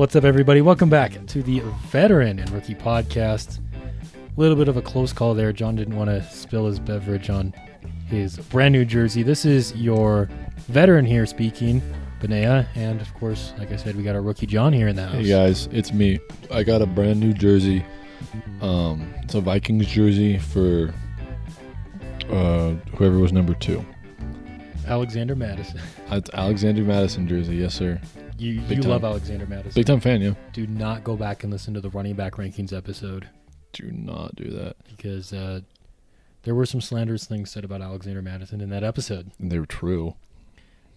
What's up, everybody? Welcome back to the Veteran and Rookie Podcast. A little bit of a close call there. John didn't want to spill his beverage on his brand new jersey. This is your veteran here speaking, Benea, and of course, like I said, we got our rookie John here in the house. Hey guys, it's me. I got a brand new jersey. It's a Vikings jersey for whoever was number 2. Alexander Madison. It's Alexander Madison jersey, yes sir. You love Alexander Madison. Big time fan, yeah. Do not go back and listen to the running back rankings episode. Do not do that. Because there were some slanderous things said about Alexander Madison in that episode. And they were true.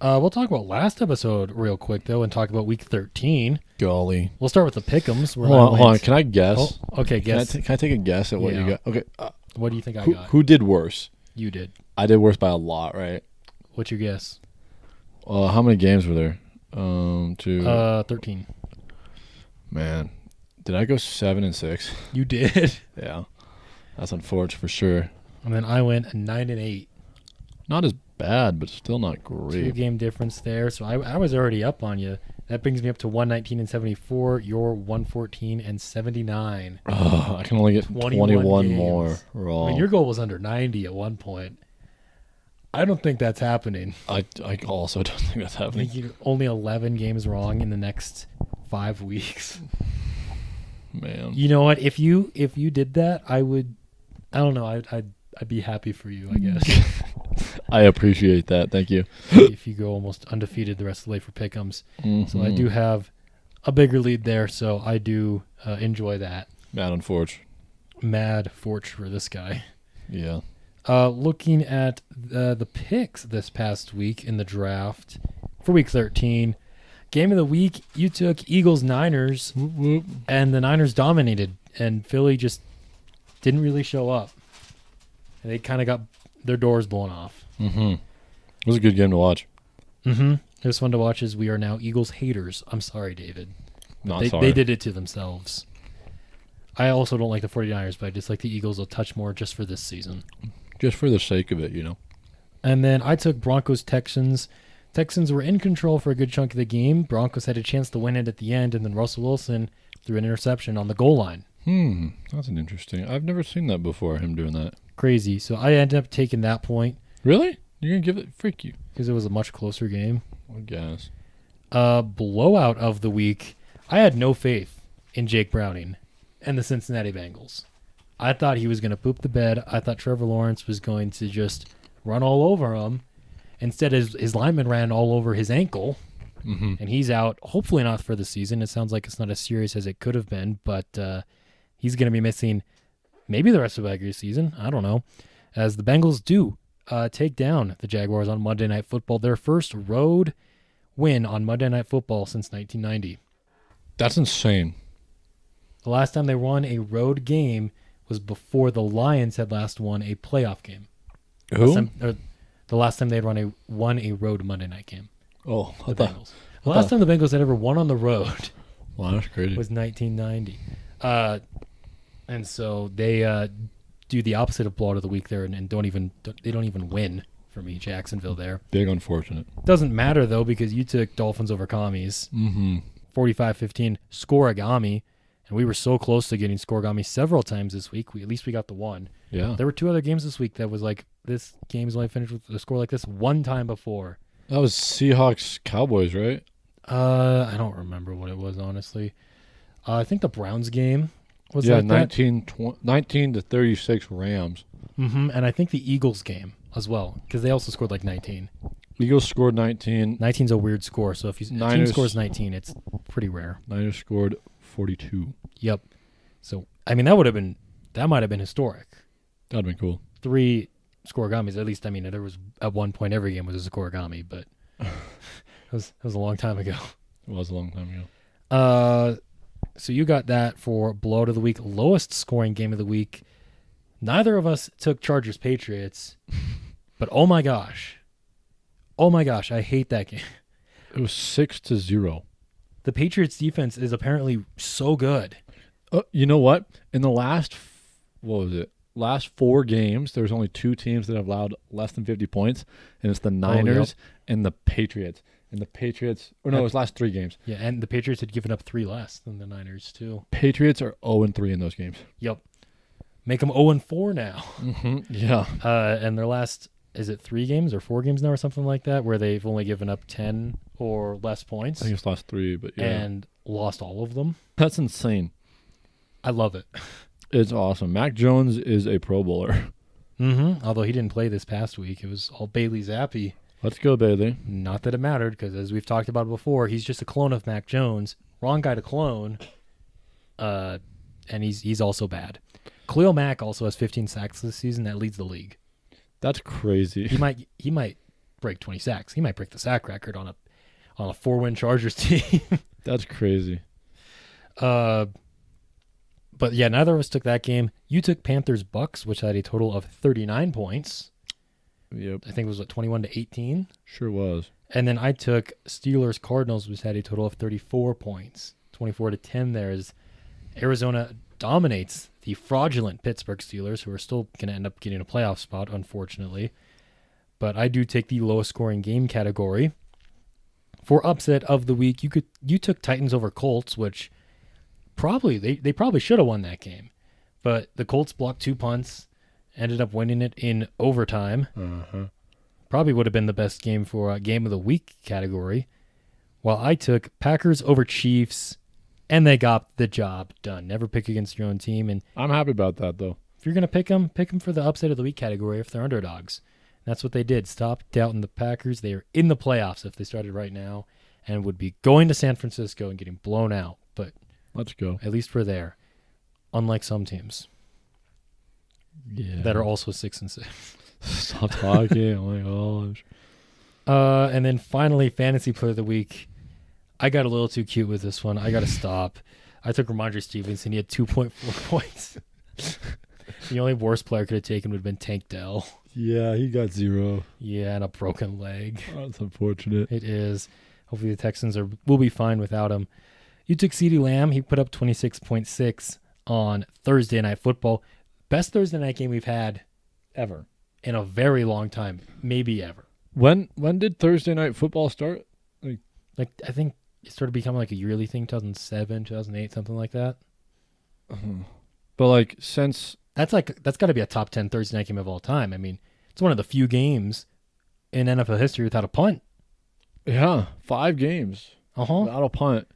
We'll talk about last episode real quick, though, and talk about Week 13. Golly. We'll start with the pick'ems. Hold on. Can I guess? Oh, okay, guess. Can I take a guess at what you got? Okay. What do you think I got? Who did worse? You did. I did worse by a lot, right? What's your guess? How many games were there? 13. Man. Did I go 7-6? You did. Yeah. That's unfortunate for sure. And then I went 9-8. Not as bad, but still not great. 2-game difference there. So I was already up on you. That brings me up to 119-74. You're 114-79. Oh, I can only get 21 more wrong. I mean, your goal was under 90 at one point. I don't think that's happening. I also don't think that's I happening. think you're only 11 games wrong in the next 5 weeks. Man. You know what? If you did that, I don't know. I'd be happy for you, I guess. I appreciate that. Thank you. If you go almost undefeated the rest of the way for pick'ems. Mm-hmm. So I do have a bigger lead there, so I do enjoy that. Mad Forge for this guy. Yeah. Looking at the picks this past week in the draft for Week 13, game of the week, you took Eagles-Niners, Whoop, whoop. and the Niners dominated, and Philly just didn't really show up. And they kind of got their doors blown off. Mm-hmm. It was a good game to watch. Mm-hmm. It was fun to watch as we are now Eagles haters. I'm sorry, David. Sorry. They did it to themselves. I also don't like the 49ers, but I just like the Eagles a touch more just for this season. Just for the sake of it, you know. And then I took Broncos-Texans. Texans were in control for a good chunk of the game. Broncos had a chance to win it at the end, and then Russell Wilson threw an interception on the goal line. That's an interesting. I've never seen that before, him doing that. Crazy. So I ended up taking that point. Really? You're going to give it? Freak you. Because it was a much closer game. I guess. Blowout of the week. I had no faith in Jake Browning and the Cincinnati Bengals. I thought he was going to poop the bed. I thought Trevor Lawrence was going to just run all over him. Instead, his lineman ran all over his ankle, and he's out, hopefully not for the season. It sounds like it's not as serious as it could have been, but he's going to be missing maybe the rest of the regular season. I don't know. As the Bengals do take down the Jaguars on Monday Night Football, their first road win on Monday Night Football since 1990. That's insane. The last time they won a road game was before the Lions had last won a playoff game. Who? The last time they had won a road Monday night game. Oh, the Bengals. The last time the Bengals had ever won on the road wow, that's crazy. was 1990. And so they do the opposite of blowout of the week there and don't even win for me, Jacksonville there. Big unfortunate. Doesn't matter, though, because you took Dolphins over Commies. 45-15 scoregami. And we were so close to getting scoregami several times this week. At least we got the one. Yeah. There were 2 other games this week that was like, this game's only finished with a score like this one time before. That was Seahawks-Cowboys, right? I don't remember what it was, honestly. I think the Browns game was like 19-36 Rams. And I think the Eagles game as well, because they also scored like 19. Eagles scored 19. 19's a weird score, so if a team scores 19, it's pretty rare. Niners scored 42. Yep. So, I mean, that might have been historic. That'd been cool. 3 scoregamis, at least. I mean, there was at one point every game was a scoregami, but it was a long time ago. It was a long time ago. So you got that for blowout of the week, lowest scoring game of the week. Neither of us took Chargers Patriots, but oh my gosh, I hate that game. It was 6-0. The Patriots defense is apparently so good. You know what? In the last 4 games, there's only 2 teams that have allowed less than 50 points, and it's the Niners and the Patriots. And the Patriots, or no, it was last 3 games. Yeah, and the Patriots had given up 3 less than the Niners, too. Patriots are 0-3 in those games. Yep. Make them 0-4 now. Mm-hmm. Yeah. And their last, is it 3 games or 4 games now or something like that, where they've only given up 10 or less points? I think it's last 3, but yeah. And lost all of them. That's insane. I love it. It's awesome. Mac Jones is a Pro Bowler. Mm-hmm. Although he didn't play this past week. It was all Bailey Zappi. Let's go, Bailey. Not that it mattered, because as we've talked about before, he's just a clone of Mac Jones. Wrong guy to clone. And he's also bad. Khalil Mack also has 15 sacks this season. That leads the league. That's crazy. He might break 20 sacks. He might break the sack record on a 4-win Chargers team. That's crazy. But yeah, neither of us took that game. You took Panthers-Bucks, which had a total of 39 points. Yep. I think it was 21-18. Sure was. And then I took Steelers-Cardinals, which had a total of 34 points. 24-10 there as Arizona dominates the fraudulent Pittsburgh Steelers, who are still going to end up getting a playoff spot, unfortunately. But I do take the lowest scoring game category. For upset of the week, you took Titans over Colts, which probably they probably should have won that game. But the Colts blocked 2 punts, ended up winning it in overtime. Uh-huh. Probably would have been the best game for game of the week category. While I took Packers over Chiefs, and they got the job done. Never pick against your own team. And I'm happy about that, though. if you're going to pick them for the upset of the week category if they're underdogs. And that's what they did. Stop doubting the Packers. They are in the playoffs if they started right now and would be going to San Francisco and getting blown out. But let's go. At least we're there. Unlike some teams. Yeah. That are also 6-6. Stop talking. Oh my gosh. And then finally, Fantasy Player of the Week. I got a little too cute with this one. I got to stop. I took Ramondre Stevenson. He had 2.4 points. The only worst player could have taken would have been Tank Dell. Yeah, he got 0. Yeah, and a broken leg. That's unfortunate. It is. Hopefully the Texans will be fine without him. You took CeeDee Lamb. He put up 26.6 on Thursday Night Football. Best Thursday night game we've had ever in a very long time, maybe ever. When did Thursday Night Football start? Like I think it started becoming like a yearly thing, 2007, 2008, something like that. But like since that's got to be a top 10 Thursday night game of all time. I mean, it's one of the few games in NFL history without a punt. Yeah, 5 games without a punt,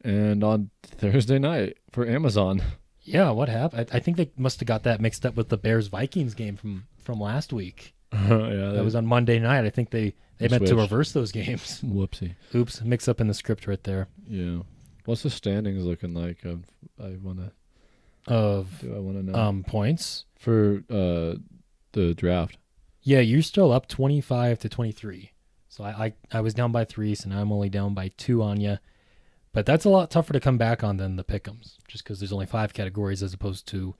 and on Thursday night for Amazon. Yeah, what happened? I think they must have got that mixed up with the Bears-Vikings game from last week. Yeah, that was on Monday night. I think they meant to reverse those games. Whoopsie. Oops, mix up in the script right there. Yeah. What's the standings looking like? Do I want to know points for the draft? Yeah, you're still up 25-23. So I was down by 3, so now I'm only down by 2 on you. But that's a lot tougher to come back on than the pick'ems, just because there's only 5 categories as opposed to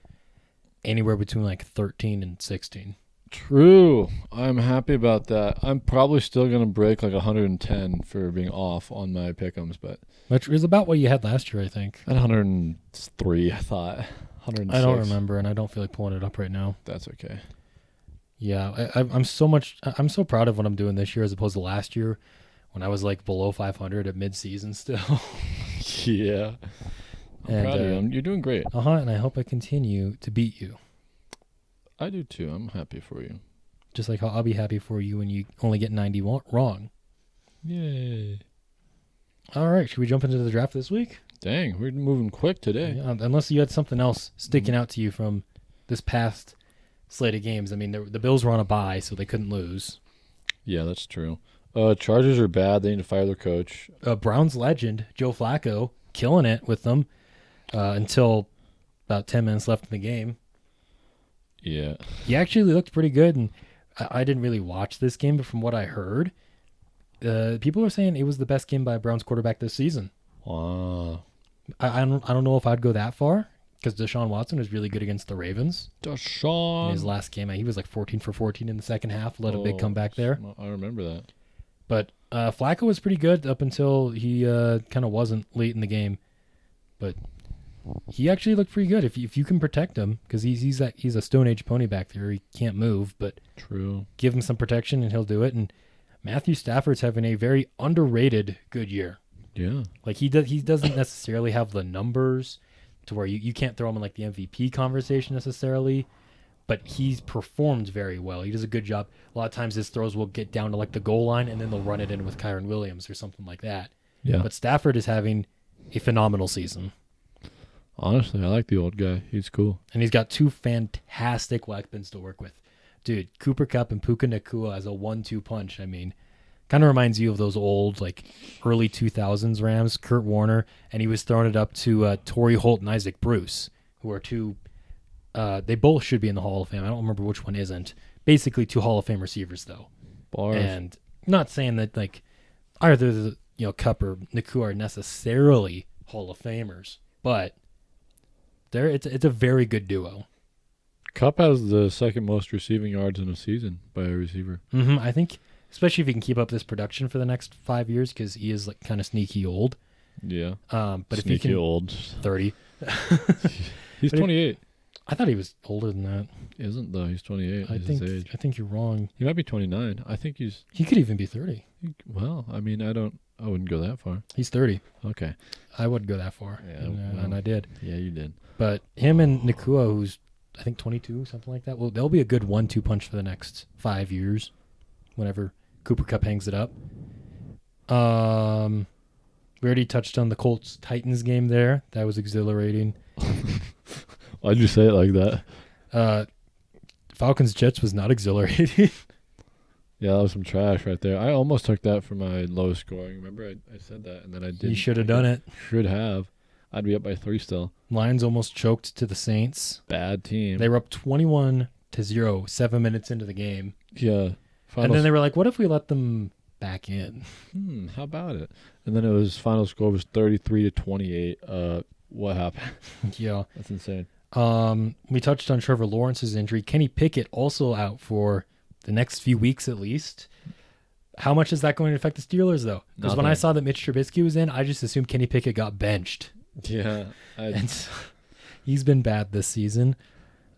anywhere between like 13 and 16. True. I'm happy about that. I'm probably still going to break like 110 for being off on my pick'ems, but which is about what you had last year, I think. At 103, I thought. 106. I don't remember, and I don't feel like pulling it up right now. That's okay. Yeah, I'm so proud of what I'm doing this year as opposed to last year when I was like below 500 at mid-season still. Yeah. I'm proud of you. You're doing great. And I hope I continue to beat you. I do too. I'm happy for you. Just like how I'll be happy for you when you only get 90 wrong. Yay. All right, should we jump into the draft this week? Dang, we're moving quick today. Yeah, unless you had something else sticking out to you from this past slate of games. I mean, the Bills were on a bye, so they couldn't lose. Yeah, that's true. Chargers are bad. They need to fire their coach. Browns legend, Joe Flacco, killing it with them until about 10 minutes left in the game. Yeah. He actually looked pretty good, and I didn't really watch this game, but from what I heard, people are saying it was the best game by a Browns quarterback this season. Wow. I don't know if I'd go that far, because Deshaun Watson was really good against the Ravens. Deshaun. In his last game, he was like 14 for 14 in the second half, led a big comeback there. I remember that. But Flacco was pretty good up until he kind of wasn't late in the game. But he actually looked pretty good if you can protect him, because he's a Stone Age pony back there. He can't move, but true. Give him some protection and he'll do it. And Matthew Stafford's having a very underrated good year. Yeah. Like he doesn't necessarily have the numbers to where you can't throw him in like the MVP conversation necessarily, but he's performed very well. He does a good job. A lot of times his throws will get down to like the goal line and then they'll run it in with Kyron Williams or something like that. Yeah. But Stafford is having a phenomenal season. Honestly, I like the old guy. He's cool. And he's got two fantastic weapons to work with. Dude, Cooper Kupp and Puka Nacua as a 1-2 punch. I mean, kind of reminds you of those old, like, early 2000s Rams, Kurt Warner, and he was throwing it up to Torrey Holt and Isaac Bruce, who are two, they both should be in the Hall of Fame. I don't remember which one isn't. Basically, two Hall of Fame receivers, though. Bars. And not saying that, like, either the, Kupp or Nacua are necessarily Hall of Famers, but it's a very good duo. Kupp has the second most receiving yards in a season by a receiver. I think, especially if he can keep up this production for the next 5 years, because he is like kind of sneaky old. Yeah. But sneaky if he can, old. 30. He's 28. I thought he was older than that. Isn't though? He's 28. I think you're wrong. He might be 29. I think He could even be 30. Well, I mean, I wouldn't go that far. He's 30. Okay. I wouldn't go that far. Yeah, and I did. Yeah, you did. But him and Nacua, who's I think 22, something like that. Well, they'll be a good 1-2 punch for the next 5 years, whenever Cooper Kupp hangs it up. We already touched on the Colts Titans game there. That was exhilarating. Why'd you say it like that? Falcons Jets was not exhilarating. Yeah, that was some trash right there. I almost took that for my low scoring. Remember, I said that, and then I didn't. You should have done it. Should have. I'd be up by 3 still. Lions almost choked to the Saints. Bad team. They were up 21-0, 7 minutes into the game. Yeah. And then they were like, what if we let them back in? How about it? And then final score was 33-28. What happened? Yeah. That's insane. We touched on Trevor Lawrence's injury. Kenny Pickett also out for the next few weeks at least. How much is that going to affect the Steelers, though? Because when I saw that Mitch Trubisky was in, I just assumed Kenny Pickett got benched. Yeah. And he's been bad this season.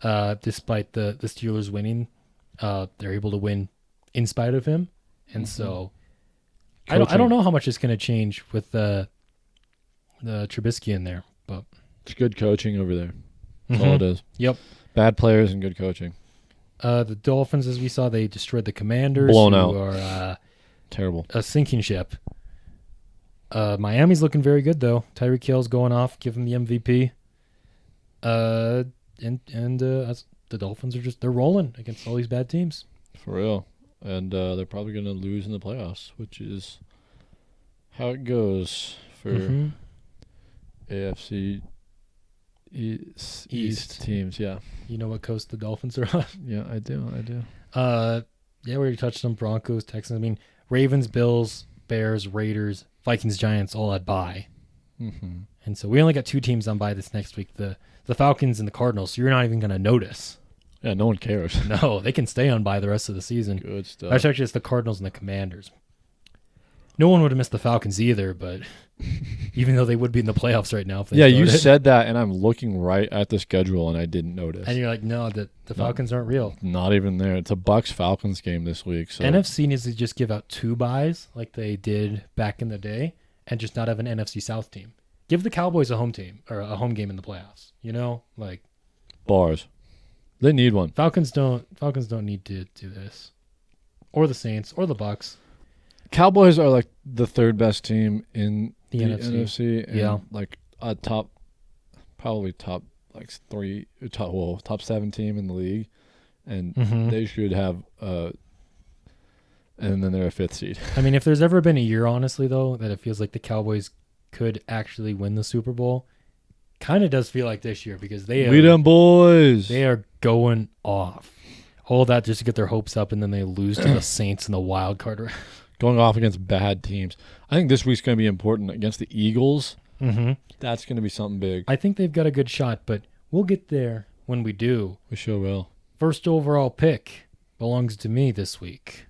Despite the Steelers winning, they're able to win in spite of him. And so I don't know how much it's going to change with the Trubisky in there. But it's good coaching over there. That's all it is. Yep. Bad players and good coaching. The Dolphins, as we saw, they destroyed the Commanders. Blown out. Are, terrible. A sinking ship. Miami's looking very good, though. Tyreek Hill's going off, give him the MVP. And the Dolphins are they're rolling against all these bad teams. For real. And they're probably going to lose in the playoffs, which is how it goes for AFC East teams. Yeah. You know what coast the Dolphins are on? Yeah, I do. Yeah, we already touched on Broncos, Texans. I mean, Ravens, Bills, Bears, Raiders, Vikings, Giants all had bye. And so we only got 2 teams on bye this next week, the Falcons and the Cardinals, so you're not even going to notice. Yeah, no one cares. No, they can stay on bye the rest of the season. Good stuff. Actually, it's the Cardinals and the Commanders. No one would have missed the Falcons either, but even though they would be in the playoffs right now. If they yeah, you said that, and I'm looking right at the schedule, and I didn't notice. And you're like, no, the Falcons aren't real. Not even there. It's a Bucs-Falcons game this week. So NFC needs to just give out 2 byes like they did back in the day and just not have an NFC South team. Give the Cowboys a home team or a home game in the playoffs. You know, like bars. They need one. Falcons don't need to do this. Or the Saints or the Bucs. Cowboys are like the 3rd best team in the NFC and like a top 7 team in the league, and they should have and then they're a 5th seed. I mean, if there's ever been a year, honestly, though, that it feels like the Cowboys could actually win the Super Bowl, kind of does feel like this year because they them boys. They are going off. All that just to get their hopes up, and then they lose to the Saints in the wild card round. Going off against bad teams. I think this week's going to be important against the Eagles. That's going to be something big. I think they've got a good shot, but we'll get there when we do. We sure will. First overall pick belongs to me this week.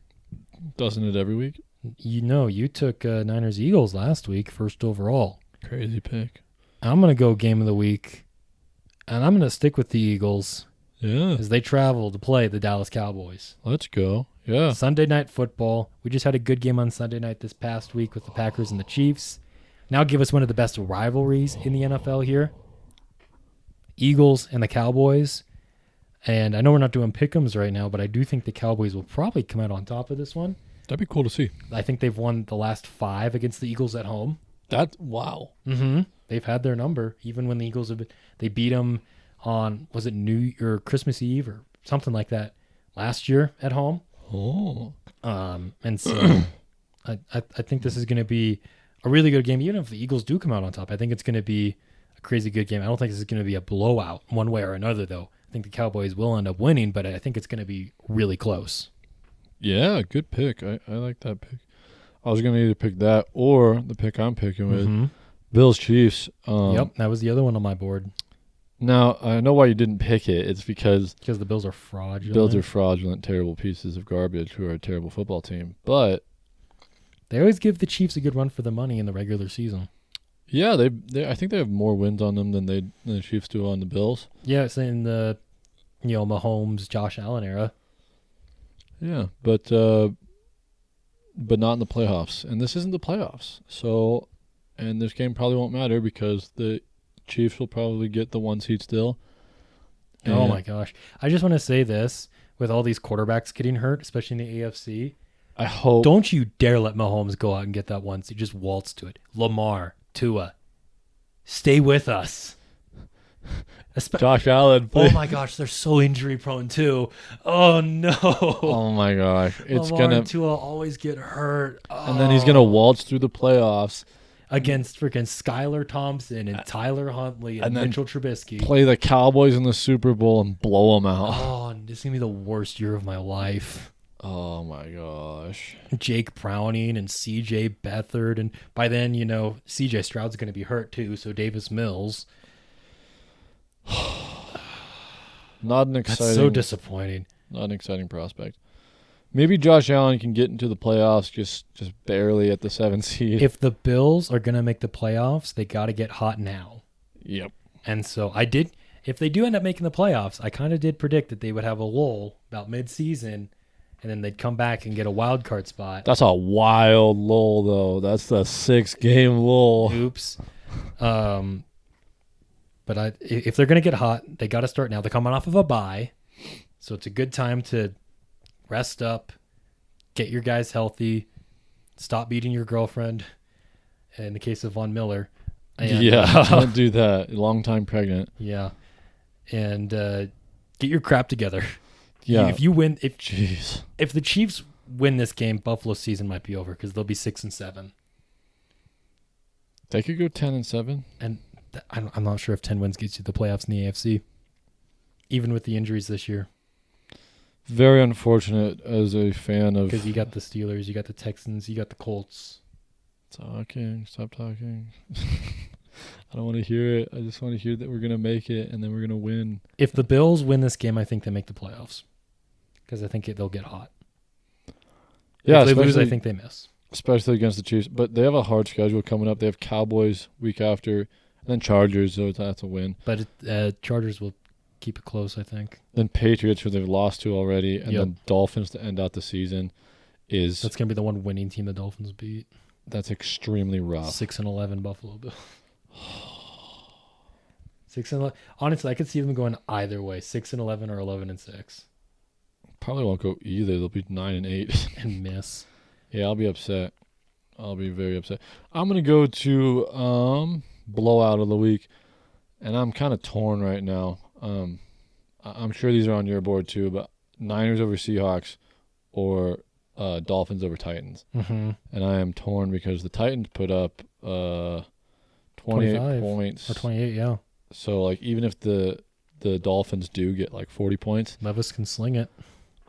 Doesn't it every week? You know, you took Niners Eagles last week, first overall. Crazy pick. I'm going to go game of the week, and I'm going to stick with the Eagles. Yeah. As they travel to play the Dallas Cowboys. Let's go. Yeah. Sunday Night Football. We just had a good game on Sunday night this past week with the Packers and the Chiefs. Now give us one of the best rivalries in the NFL here. Eagles and the Cowboys. And I know we're not doing pick'ems right now, but I do think the Cowboys will probably come out on top of this one. That'd be cool to see. I think they've won the last 5 against the Eagles at home. Wow. Mm-hmm. They've had their number, even when the Eagles they beat them on, was it New or Christmas Eve or something like that last year at home. Oh. And so I think this is going to be a really good game. Even if the Eagles do come out on top, I think it's going to be a crazy good game. I don't think this is going to be a blowout one way or another, though. I think the Cowboys will end up winning, but I think it's going to be really close. Yeah, good pick. I like that pick. I was going to either pick that or the pick I'm picking with Bills Chiefs. Yep, that was the other one on my board. Now, I know why you didn't pick it. It's because the Bills are fraudulent. Bills are fraudulent, terrible pieces of garbage who are a terrible football team. But they always give the Chiefs a good run for the money in the regular season. Yeah, they I think they have more wins on them than the Chiefs do on the Bills. Yeah, it's in the Mahomes, Josh Allen era. Yeah, but not in the playoffs. And this isn't the playoffs. So, and this game probably won't matter because the Chiefs will probably get the 1 seed still. Oh my gosh. I just want to say this, with all these quarterbacks getting hurt, especially in the AFC. I hope. Don't you dare let Mahomes go out and get that 1 seed. Just waltz to it. Lamar, Tua, stay with us. Josh Allen. Oh my gosh, they're so injury prone too. Oh no. Oh my gosh. It's Lamar gonna and Tua always get hurt. And then he's gonna waltz through the playoffs against freaking Skylar Thompson and Tyler Huntley and Mitchell Trubisky. Play the Cowboys in the Super Bowl and blow them out. Oh, this is gonna be the worst year of my life. Oh my gosh. Jake Browning and CJ Beathard, and by then, CJ Stroud's gonna be hurt too, so Davis Mills. Not an exciting. That's so disappointing. Not an exciting prospect. Maybe Josh Allen can get into the playoffs just barely at the 7th seed. If the Bills are going to make the playoffs, they got to get hot now. Yep. And so if they do end up making the playoffs, I kind of did predict that they would have a lull about mid-season, and then they'd come back and get a wild card spot. That's a wild lull, though. That's the 6-game lull. Oops. But if they're going to get hot, they got to start now. They're coming off of a bye, so it's a good time to rest up, get your guys healthy, stop beating your girlfriend, in the case of Von Miller. And, don't do that. Long time pregnant. Yeah. And get your crap together. Yeah. If the Chiefs win this game, Buffalo's season might be over because they'll be 6-7. They could go 10-7. And I'm not sure if 10 wins gets you the playoffs in the AFC, even with the injuries this year. Very unfortunate as a fan of... Because you got the Steelers, you got the Texans, you got the Colts. Stop talking. I don't want to hear it. I just want to hear that we're going to make it and then we're going to win. If the Bills win this game, I think they make the playoffs. Because I think they'll get hot. Yeah, if they lose, I think they miss. Especially against the Chiefs. But they have a hard schedule coming up. They have Cowboys week after, and then Chargers, so that's a win. But Chargers will keep it close, I think. Then Patriots, who they've lost to already, and then Dolphins to end out the season. That's going to be the one winning team the Dolphins beat. That's extremely rough. 6-11 Buffalo Bills. 6-11. Honestly, I could see them going either way, 6-11 or 11-6. Probably won't go either. They'll be 9-8 and miss. Yeah, I'll be upset. I'll be very upset. I'm gonna go to blowout of the week, and I'm kind of torn right now. I'm sure these are on your board too, but Niners over Seahawks or Dolphins over Titans. Mm-hmm. And I am torn because the Titans put up 28 points. Or 28, yeah. So, even if the Dolphins do get, 40 points. Levis can sling it.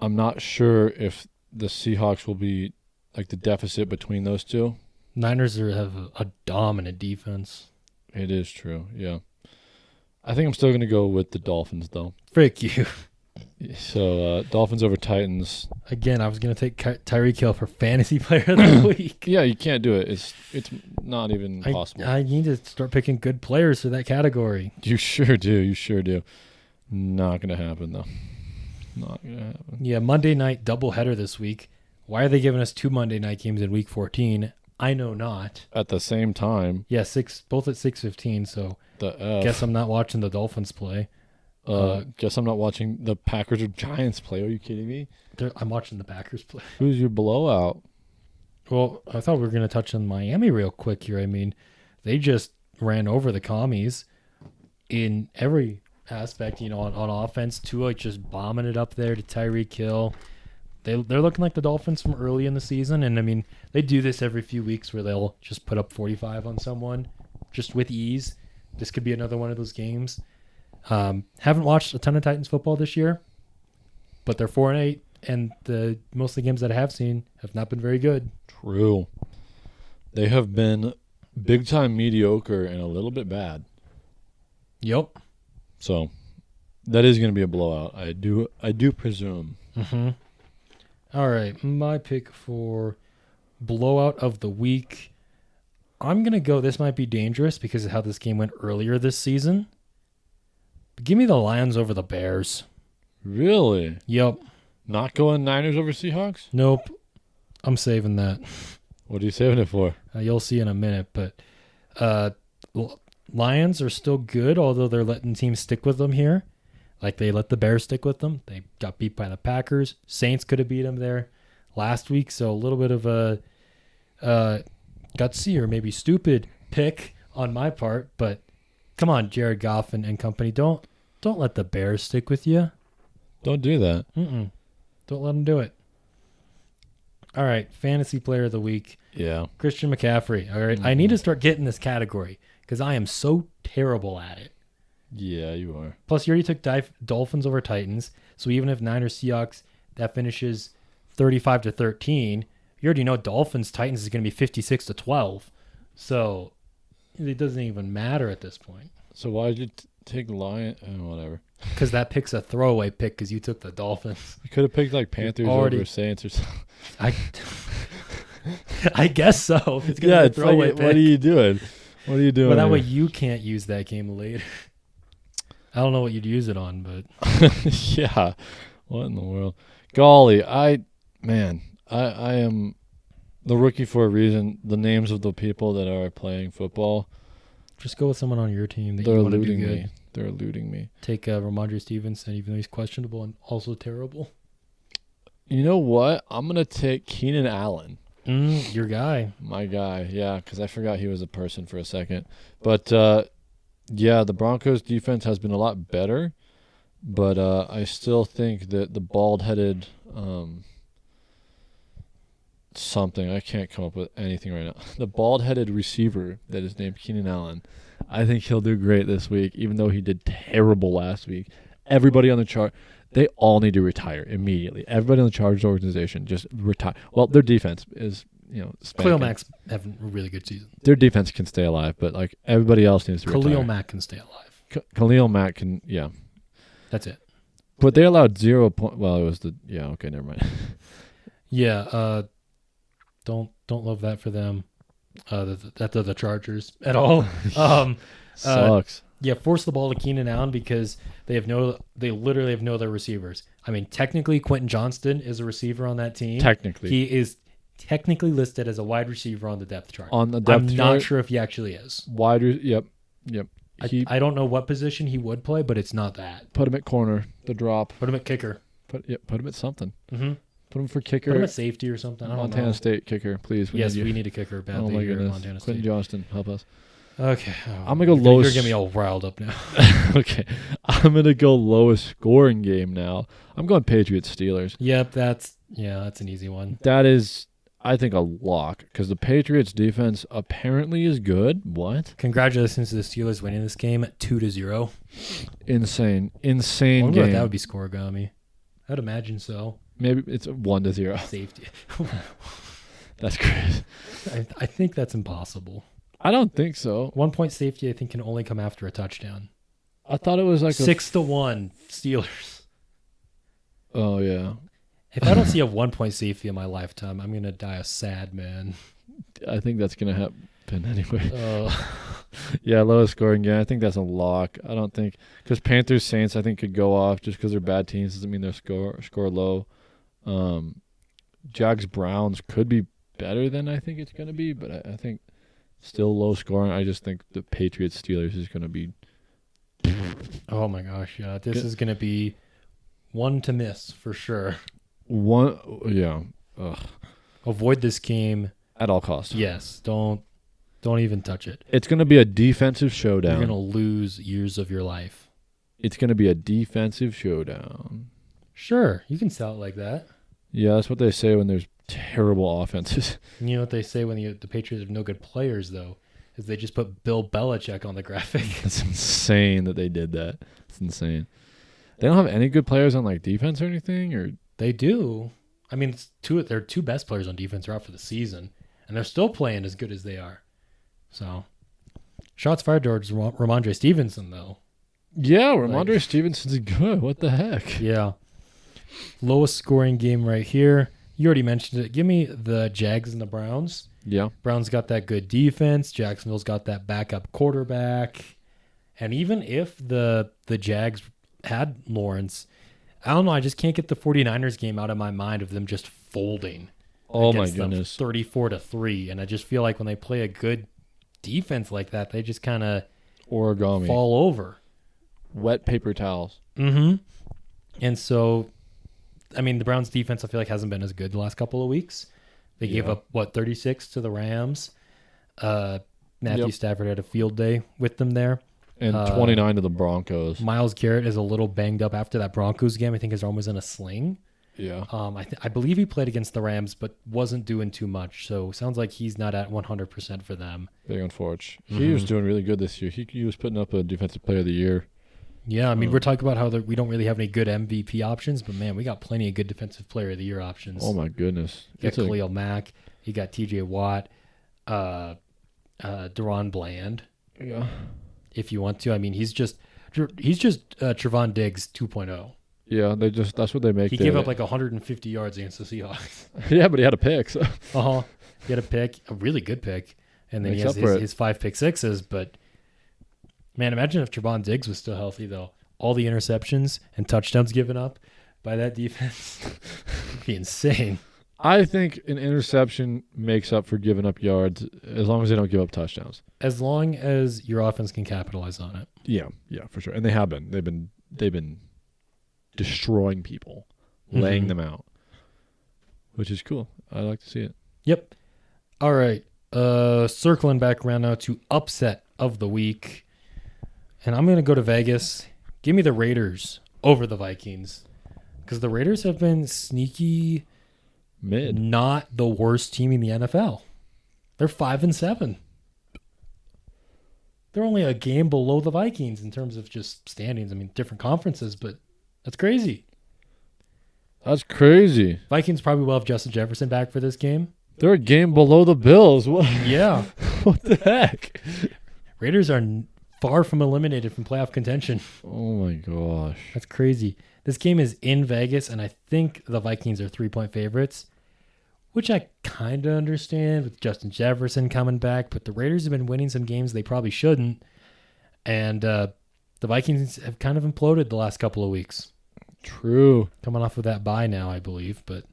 I'm not sure if the Seahawks will be, the deficit between those two. Niners have a dominant defense. It is true, yeah. I think I'm still going to go with the Dolphins, though. Frick you. So, Dolphins over Titans. Again, I was going to take Tyreek Hill for Fantasy Player of the Week. Yeah, you can't do it. It's not even possible. I need to start picking good players for that category. You sure do. Not going to happen, though. Not gonna happen. Yeah, Monday night doubleheader this week. Why are they giving us 2 Monday night games in Week 14? I know not. At the same time, Yeah, both at 6:15. So guess I'm not watching the Dolphins play. Guess I'm not watching the Packers or Giants play. Are you kidding me? I'm watching the Packers play. Who's your blowout? Well, I thought we were going to touch on Miami real quick here. I mean, they just ran over the commies in every aspect, on offense. Tua just bombing it up there to Tyreek Hill. They're looking like the Dolphins from early in the season, and I mean, they do this every few weeks where they'll just put up 45 on someone just with ease. This could be another one of those games. Haven't watched a ton of Titans football this year, but they're 4-8, and most of the games that I have seen have not been very good. True. They have been big time mediocre and a little bit bad. Yep. So that is going to be a blowout. I do presume. Mm-hmm. All right, my pick for blowout of the week. I'm going to go, this might be dangerous because of how this game went earlier this season. But give me the Lions over the Bears. Really? Yep. Not going Niners over Seahawks? Nope. I'm saving that. What are you saving it for? You'll see in a minute, but Lions are still good, although they're letting teams stick with them here. Like they let the Bears stick with them. They got beat by the Packers. Saints could have beat them there last week, so a little bit of a gutsy or maybe stupid pick on my part. But come on, Jared Goff and company, don't let the Bears stick with you. Don't do that. Don't let them do it. All right, fantasy player of the week. Yeah. Christian McCaffrey. All right, I need to start getting this category because I am so terrible at it. Yeah, you are. Plus, you already took Dolphins over Titans, so even if Niners Seahawks that finishes 35-13, you already know Dolphins Titans is going to be 56-12. So it doesn't even matter at this point. So why did you take Lion? Whatever. Because that pick's a throwaway pick because you took the Dolphins. You could have picked like Panthers over Saints or something. I guess so. If it's gonna be a throwaway pick. What are you doing? What are you doing? But that way you can't use that game later. I don't know what you'd use it on, but yeah. What in the world? Golly, I am the rookie for a reason. The names of the people that are playing football. Just go with someone on your team that They're you want to do eluding good. me. They're eluding me. Take Ramondre Stevenson, even though he's questionable and also terrible. You know what? I'm going to take Keenan Allen. Your guy. My guy, yeah, because I forgot he was a person for a second. But, yeah, the Broncos' defense has been a lot better, but I still think that the bald-headed something, I can't come up with anything right now. The bald-headed receiver that is named Keenan Allen, I think he'll do great this week, even though he did terrible last week. Everybody on the chart, they all need to retire immediately. Everybody on the Chargers organization just retire. Well, their defense is, spanking. Khalil Mack's having a really good season. Their defense can stay alive, but like everybody else needs to retire. Khalil Mack can stay alive. Khalil Mack can, yeah. That's it. But they allowed 0 point. Well, it was okay, never mind. Yeah, don't love that for them. That they're the Chargers at all. Sucks. Yeah, force the ball to Keenan Allen because they literally have no other receivers. I mean, technically, Quentin Johnston is a receiver on that team. Technically, he is technically listed as a wide receiver on the depth chart. On the depth chart, I'm not sure if he actually is. Yep. I don't know what position he would play, but it's not that. Put him at corner, the drop. Put him at kicker. Put him at something. Mm-hmm. Put him for kicker. Put him at safety or something. I don't Montana know. State kicker, please. We need a kicker badly. Oh my here at goodness, Montana State. Quentin Johnston, help us. Okay. I'm gonna go lowest. You're getting me all riled up now. Okay, I'm gonna go lowest scoring game now. I'm going Patriots Steelers. Yep, that's an easy one. That is, I think, a lock because the Patriots defense apparently is good. What? Congratulations to the Steelers winning this game at 2-0. Insane I wonder game. if that would be scoregami. I'd imagine so. Maybe it's 1-0. Safety. That's crazy. I think that's impossible. I don't think so. 1 point safety, I think, can only come after a touchdown. I thought it was like 6-1 Steelers. Oh yeah. If I don't see a 1 point safety in my lifetime, I'm gonna die a sad man. I think that's gonna happen. happen anyway. Uh, Yeah, lowest scoring game. I think that's a lock. I don't think because Panthers Saints I think could go off just because they're bad teams doesn't mean their score low. Jags Browns could be better than I think it's gonna be, but I think still low scoring. I just think the Patriots Steelers is gonna be oh my gosh, yeah, this is gonna be one to miss for sure. one. Yeah, ugh, Avoid this game. at all costs. Yes, don't even touch it. It's gonna be a defensive showdown. You're gonna lose years of your life. It's gonna be a defensive showdown. Sure, you can sell it like that. Yeah, that's what they say when there's terrible offenses. You know what they say when the Patriots have no good players, though, is they just put Bill Belichick on the graphic. It's insane that they did that. It's insane. They don't have any good players on like defense or anything, or They do. I mean, their two best players on defense are out for the season, and they're still playing as good as they are. So, shots fired towards Ramondre Stevenson, though. yeah, Ramondre Stevenson's good. What the heck? Yeah. Lowest scoring game right here. You already mentioned it. Give me the Jags and the Browns. Yeah, Browns got that good defense. Jacksonville's got that backup quarterback. And even if the Jags had Lawrence, I don't know. I just can't get the 49ers game out of my mind of them just folding. oh my against them goodness. 34-3. And I just feel like when they play a good defense like that, they just kind of Origami. fall over. Wet paper towels. Mm-hmm. And so, I mean, the Browns defense I feel like hasn't been as good the last couple of weeks. They gave up, 36 to the Rams. Matthew Stafford had a field day with them there. And 29 to the Broncos. Myles Garrett is a little banged up after that Broncos game. I think his arm was in a sling. Yeah. I believe he played against the Rams, but wasn't doing too much. So sounds like he's not at 100% for them. Big unfortunate. He was doing really good this year. He was putting up a defensive player of the year. Yeah, I mean, we're talking about how we don't really have any good MVP options, but man, we got plenty of good defensive player of the year options. Oh my goodness. You got Khalil Mack. You got TJ Watt, Deron Bland. Yeah. If you want to, I mean, he's just Trevon Diggs 2.0. Yeah, that's what they make. He gave up like 150 yards against the Seahawks. Yeah, but he had a pick. So. He had a pick, a really good pick, and then Makes he has up for it. his 5 pick sixes. But man, imagine if Trevon Diggs was still healthy, though. All the interceptions and touchdowns given up by that defense would be insane. I think an interception makes up for giving up yards as long as they don't give up touchdowns. As long as your offense can capitalize on it. Yeah, for sure. And they have been. They've been destroying people, laying them out, which is cool. I like to see it. Yep. All right. Circling back around now to upset of the week. And I'm going to go to Vegas. Give me the Raiders over the Vikings. Because the Raiders have been sneaky, not the worst team in the NFL. They're 5-7. They're only a game below the Vikings in terms of just standings. I mean, different conferences, but that's crazy. That's crazy. Vikings probably will have Justin Jefferson back for this game. They're a game below the Bills. What? Yeah. What the heck? Raiders are far from eliminated from playoff contention. Oh my gosh. That's crazy. This game is in Vegas, and I think the Vikings are 3-point favorites, which I kind of understand with Justin Jefferson coming back, but the Raiders have been winning some games they probably shouldn't, and the Vikings have kind of imploded the last couple of weeks. True. Coming off of that bye now, I believe, but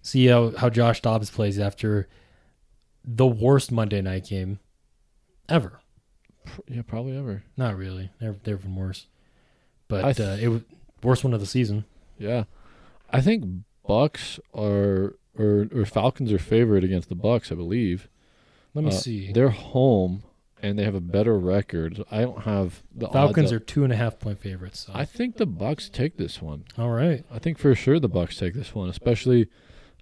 see how Josh Dobbs plays after the worst Monday night game ever. Yeah, probably ever. Not really. They've been worse. But it was worst one of the season. Yeah. I think Bucks or Falcons are favored against the Bucks, I believe. Let me see. They're home and they have a better record. I don't have the Falcons odds are 2.5-point favorites. So. I think the Bucks take this one. All right. I think for sure the Bucks take this one, especially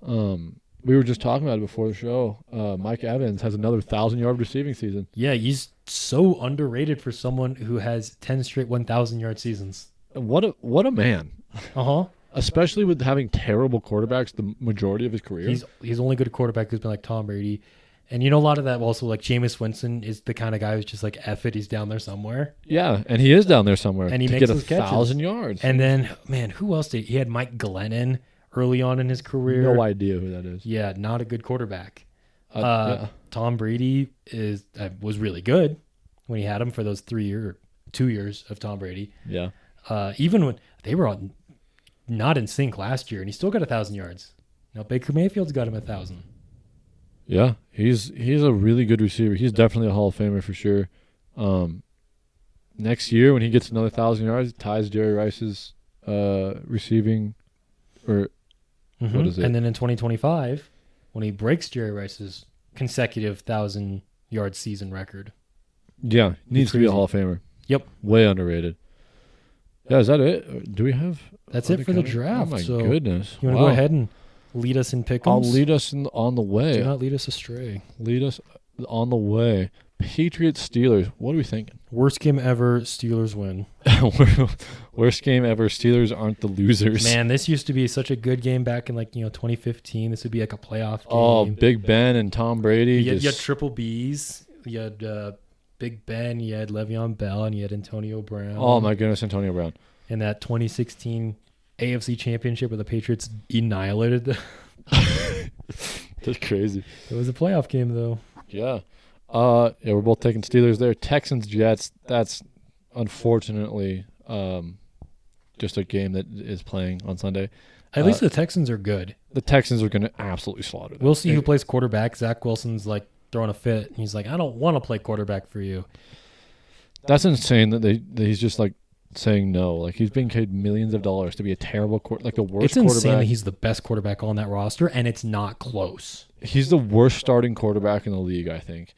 we were just talking about it before the show. Mike Evans has another 1,000-yard receiving season. Yeah, he's so underrated for someone who has 10 straight 1,000-yard seasons. What a man. Uh-huh. Especially with having terrible quarterbacks the majority of his career. He's only good quarterback who's been like Tom Brady. And you know, a lot of that also, like Jameis Winston is the kind of guy who's just like, F it, he's down there somewhere. Yeah, and he is down there somewhere. And he to makes get those catches. 1,000 yards. And then, man, who else he had? Mike Glennon early on in his career. No idea who that is. Yeah, not a good quarterback. Yeah. Tom Brady was really good when he had him for those 2 years of Tom Brady. Yeah. Even when they were not in sync last year, and he still got 1,000 yards. Now Baker Mayfield's got him 1,000. Yeah. He's a really good receiver. He's definitely a Hall of Famer for sure. Next year when he gets another 1,000 yards, ties Jerry Rice's receiving or what is it? And then in 2025, when he breaks Jerry Rice's consecutive 1,000-yard season record. Yeah, needs to be a Hall of Famer. Yep. Way underrated. Yeah, is that it? Do we have? That's it for the draft. Oh my so goodness! You want to go ahead and lead us in pick'ems? I'll lead us on the way. Do not lead us astray. Lead us on the way. Patriots Steelers. What are we thinking? Worst game ever. Steelers win. Worst game ever. Steelers aren't the losers. Man, this used to be such a good game back in 2015. This would be like a playoff game. Oh, Big Ben and Tom Brady. You had triple Bs. You had Big Ben. You had Le'Veon Bell, and you had Antonio Brown. Oh my goodness, Antonio Brown. And that 2016 AFC Championship where the Patriots annihilated them. That's crazy. It was a playoff game though. Yeah. Yeah, we're both taking Steelers there. Texans, Jets, that's unfortunately just a game that is playing on Sunday. At least the Texans are good. The Texans are going to absolutely slaughter them. We'll see who plays quarterback. Zach Wilson's throwing a fit. And he's like, I don't want to play quarterback for you. That's insane that he's just saying no. He's being paid millions of dollars to be a terrible the worst quarterback. It's insane that he's the best quarterback on that roster, and it's not close. He's the worst starting quarterback in the league, I think.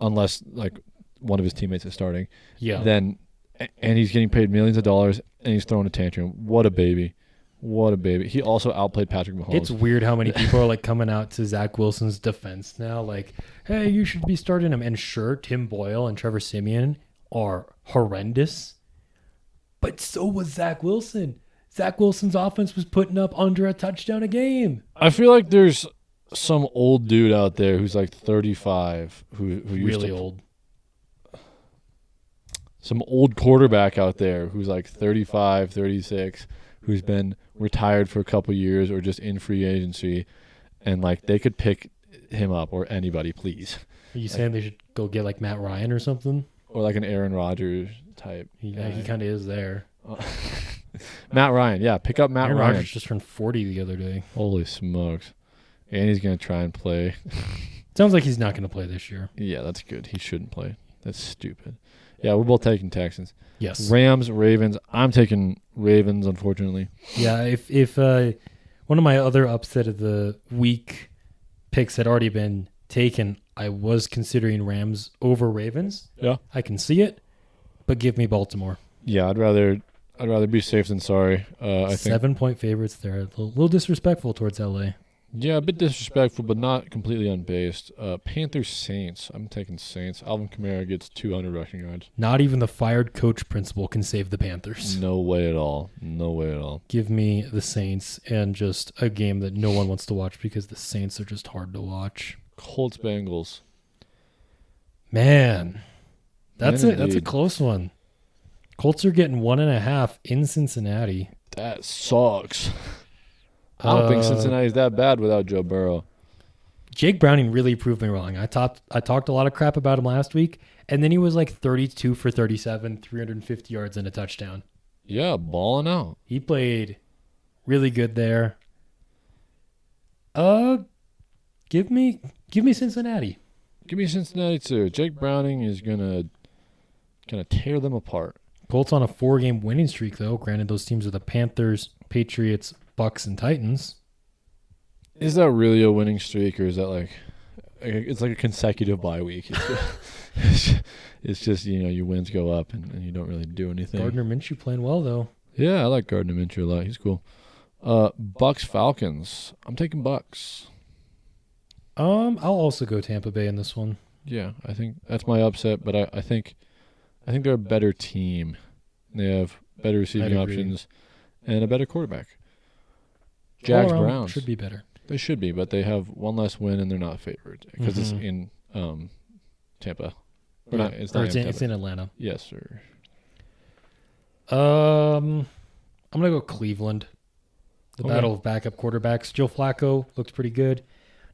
Unless one of his teammates is starting. Yeah. And he's getting paid millions of dollars and he's throwing a tantrum. What a baby. What a baby. He also outplayed Patrick Mahomes. It's weird how many people are coming out to Zach Wilson's defense now. Hey, you should be starting him. And sure, Tim Boyle and Trevor Siemian are horrendous. But so was Zach Wilson. Zach Wilson's offense was putting up under a touchdown a game. I feel like there's some old dude out there who's 35 who used really to, old. Some old quarterback out there who's 35, 36, who's been retired for a couple years or just in free agency, and they could pick him up or anybody, please. Are you saying they should go get Matt Ryan or something? Or an Aaron Rodgers type. He kind of is there. Matt Ryan, yeah, pick up Matt Aaron Ryan. Rodgers just turned 40 the other day. Holy smokes. And he's going to try and play. Sounds like he's not going to play this year. Yeah, that's good. He shouldn't play. That's stupid. Yeah, we're both taking Texans. Yes. Rams, Ravens. I'm taking Ravens, unfortunately. Yeah, if one of my other upset of the week picks had already been taken, I was considering Rams over Ravens. Yeah. I can see it, but give me Baltimore. Yeah, I'd rather be safe than sorry. I think 7-point favorites there. A little disrespectful towards LA. Yeah, a bit disrespectful, but not completely unbased. Panthers, Saints. I'm taking Saints. Alvin Kamara gets 200 rushing yards. Not even the fired coach principal can save the Panthers. No way at all. No way at all. Give me the Saints and just a game that no one wants to watch because the Saints are just hard to watch. Colts, Bengals. Man, that's Man, a close one. Colts are getting 1.5 in Cincinnati. That sucks. I don't think Cincinnati's that bad without Joe Burrow. Jake Browning really proved me wrong. I talked a lot of crap about him last week, and then he was 32 for 37, 350 yards and a touchdown. Yeah, balling out. He played really good there. Give me Cincinnati. Give me Cincinnati too. Jake Browning is gonna tear them apart. Colts on a 4-game winning streak, though. Granted, those teams are the Panthers, Patriots, Bucks, and Titans. Is that really a winning streak, or is that it's a consecutive bye week? It's just your wins go up and you don't really do anything. Gardner Minshew playing well, though. Yeah, I like Gardner Minshew a lot. He's cool. Bucks, Falcons. I'm taking Bucks. I'll also go Tampa Bay in this one. Yeah, I think that's my upset, but I think they're a better team. They have better receiving options and a better quarterback. Jags, Browns should be better. They should be, but they have one less win and they're not favored because it's in Tampa. Or not, it's in Atlanta. Yes, sir. I'm gonna go Cleveland. The battle of backup quarterbacks. Joe Flacco looked pretty good.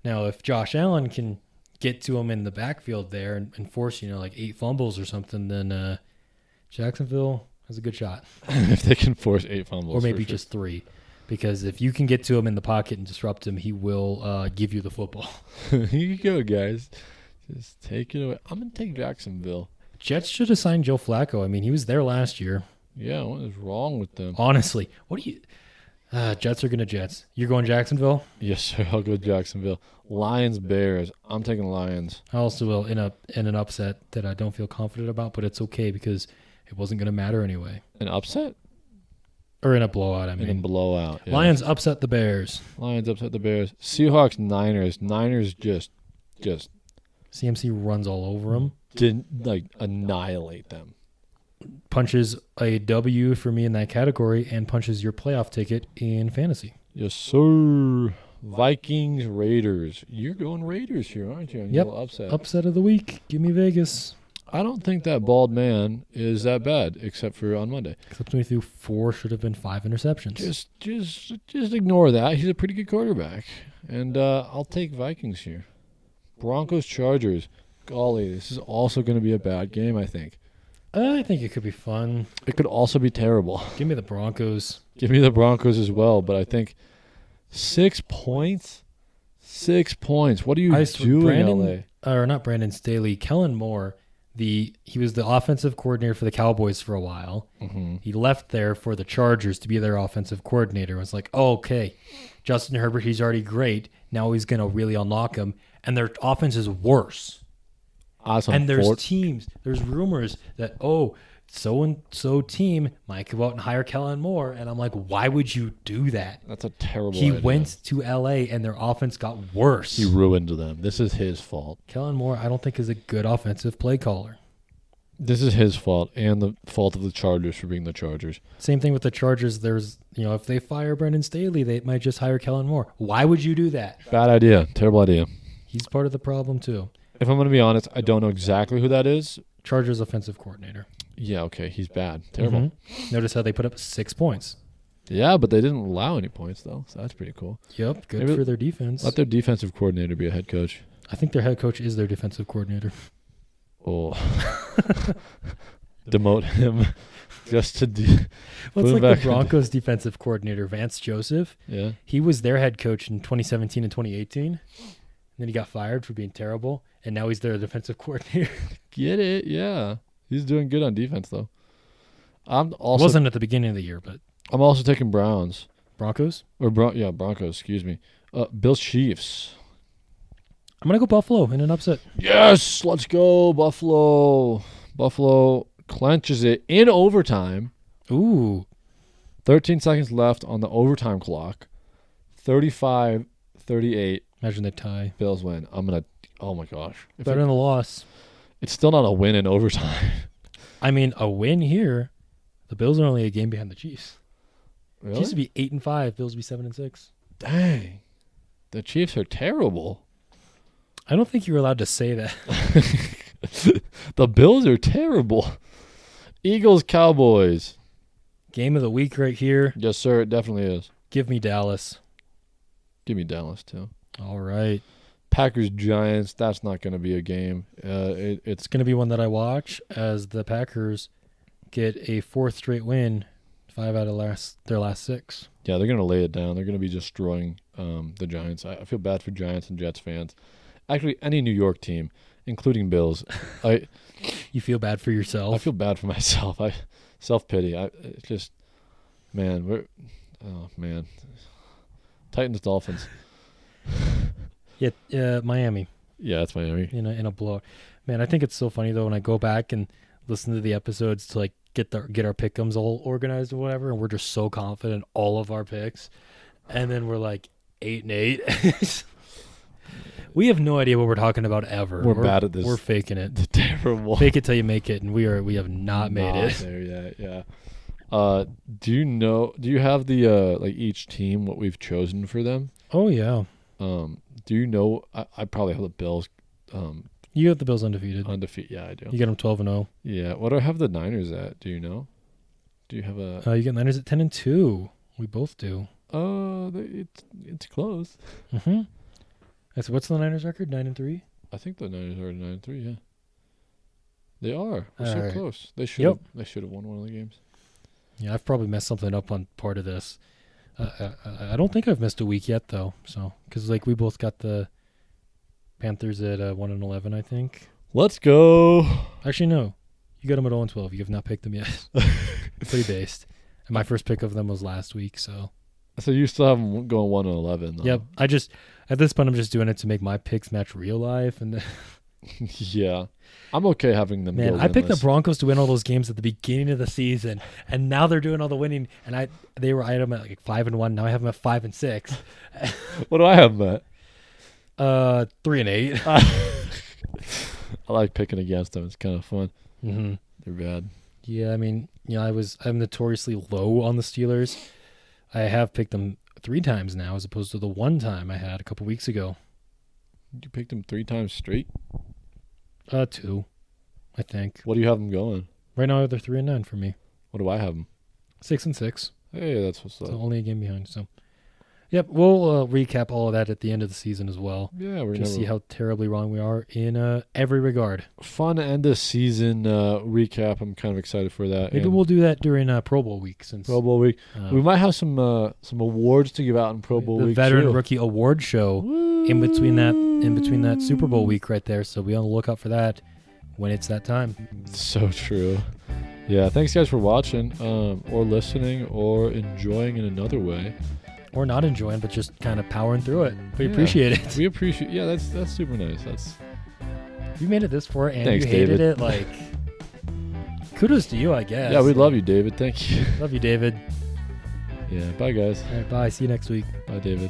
Now, if Josh Allen can get to him in the backfield there and force, 8 fumbles or something, then Jacksonville has a good shot. If they can force 8 fumbles. Or maybe for sure. just 3. Because if you can get to him in the pocket and disrupt him, he will give you the football. Here you go, guys. Just take it away. I'm going to take Jacksonville. Jets should have signed Joe Flacco. I mean, he was there last year. Yeah, what is wrong with them? Honestly, what do you... Jets are going to Jets. You're going Jacksonville? Yes, sir. I'll go Jacksonville. Lions, Bears. I'm taking Lions. I also will in an upset that I don't feel confident about, but it's okay because it wasn't going to matter anyway. An upset? Or in a blowout, I mean. In a blowout. Yeah. Lions upset the Bears. Lions upset the Bears. Seahawks, Niners. Niners just CMC runs all over them. didn't annihilate them. Punches a W for me in that category and punches your playoff ticket in fantasy. Yes, sir. Vikings, Raiders. You're going Raiders here, aren't you? Yep. Upset. Upset of the week. Give me Vegas. I don't think that bald man is that bad, except for on Monday. Except when he threw 4, should have been 5 interceptions. Just ignore that. He's a pretty good quarterback, and I'll take Vikings here. Broncos, Chargers. Golly, this is also going to be a bad game. I think I think it could be fun. it could also be terrible. Give me the Broncos. Give me the Broncos as well, but I think 6 points. 6 points. What are you doing, LA? Or not Brandon Staley. Kellen Moore. He was the offensive coordinator for the Cowboys for a while. Mm-hmm. He left there for the Chargers to be their offensive coordinator. It was like, oh, okay, Justin Herbert, he's already great. Now he's going to really unlock him. And their offense is worse. And there's rumors that, so-and-so team might go out and hire Kellen Moore. And I'm like, why would you do that? That's a terrible He idea. went to L.A. and their offense got worse. He ruined them. This is his fault. Kellen Moore, I don't think, is a good offensive play caller. This is his fault and the fault of the Chargers for being the Chargers. Same thing with the Chargers. There's, if they fire Brandon Staley, they might just hire Kellen Moore. Why would you do that? Bad idea. Terrible idea. He's part of the problem, too. If I'm going to be honest, I don't know exactly who that is. Chargers offensive coordinator. Yeah, okay. He's bad. Terrible. Mm-hmm. Notice how they put up 6 points. Yeah, but they didn't allow any points, though, so that's pretty cool. Yep, good Maybe for their defense. Let their defensive coordinator be a head coach. I think their head coach is their defensive coordinator. Oh. Demote him just to Well, it's like the Broncos defensive coordinator, Vance Joseph. Yeah. He was their head coach in 2017 and 2018. And then he got fired for being terrible, and now he's their defensive coordinator. Get it? Yeah. He's doing good on defense, though. Wasn't at the beginning of the year, but I'm also taking Browns. Broncos? Broncos, excuse me. Bills, Chiefs. I'm going to go Buffalo in an upset. Yes, let's go, Buffalo. Buffalo clenches it in overtime. Ooh. 13 seconds left on the overtime clock. 35-38. Imagine they tie. Bills win. Oh my gosh. Better than a loss. It's still not a win in overtime. I mean, a win here. The Bills are only a game behind the Chiefs. Really? Chiefs would be 8-5. Bills would be 7-6. Dang. The Chiefs are terrible. I don't think you're allowed to say that. The Bills are terrible. Eagles, Cowboys. Game of the week right here. Yes, sir. It definitely is. Give me Dallas. Give me Dallas, too. All right. Packers, Giants. That's not going to be a game. It's going to be one that I watch as the Packers get a 4th straight win, 5 out of their last 6. Yeah, they're going to lay it down. They're going to be destroying the Giants. I feel bad for Giants and Jets fans. Actually, any New York team, including Bills. You feel bad for yourself? I feel bad for myself. Self-pity. It's just, man, Titans, Dolphins. Yeah, Miami. Yeah, it's Miami. In a blowout. Man, I think it's so funny though when I go back and listen to the episodes to like get our pick'ems all organized or whatever, and we're just so confident in all of our picks, and then we're like 8-8. We have no idea what we're talking about ever. We're bad at this. We're faking it. The terrible. Fake it till you make it, and we have not made it. There yet, yeah. Do you have the each team what we've chosen for them? Oh yeah. Do you know? I probably have the Bills. You got the Bills undefeated. Yeah, I do. You got them 12-0. Yeah. What do I have the Niners at? Do you know? Do you have a? You got Niners at 10-2. We both do. It's close. Mm-hmm. So what's the Niners record? 9-3. I think the Niners are 9-3. Yeah, they are. We're so Alright. close. They should. Yep. They should have won one of the games. Yeah, I've probably messed something up on part of this. I don't think I've missed a week yet though. So because like we both got the Panthers at 1-11, I think. Let's go. Actually, no. You got them at 0-12. You have not picked them yet. Pretty based. And my first pick of them was last week, so. So you still have them going 1-11. Though. Yep. At this point, I'm just doing it to make my picks match real life. And Yeah. I'm okay having them man, go I picked the winless. Broncos to win all those games at the beginning of the season, and now they're doing all the winning. And I had them at like 5-1. Now I have them at 5-6. What do I have them at? 3-8. I like picking against them. It's kind of fun. Mm-hmm. They're bad. Yeah, I mean, I'm notoriously low on the Steelers. I have picked them 3 times now, as opposed to the one time I had a couple weeks ago. You picked them 3 times straight? 2, I think. What do you have them going? Right now they're 3-9 for me. What do I have them? 6-6. Hey, that's what's up. So only a game behind. So, yep, we'll recap all of that at the end of the season as well. Yeah, we're Just see how terribly wrong we are in every regard. fun end of season recap. I'm kind of excited for that. Maybe And we'll do that during Pro Bowl week, since Pro Bowl week. We might have some awards to give out in Pro Bowl the week. Veteran too. Rookie Award Show in between that Super Bowl week right there. So be on the lookout for that when it's that time. So true. Yeah, thanks guys for watching, or listening, or enjoying in another way. Or not enjoying, but just kind of powering through it. We Yeah. appreciate it. We appreciate. Yeah, that's super nice. That's You made it this far and Thanks, you hated David. it. Like, kudos to you, I guess. yeah. We love you, David. Thank you. Love you, David. Yeah. Bye, guys. All right, bye. See you next week. Bye, David.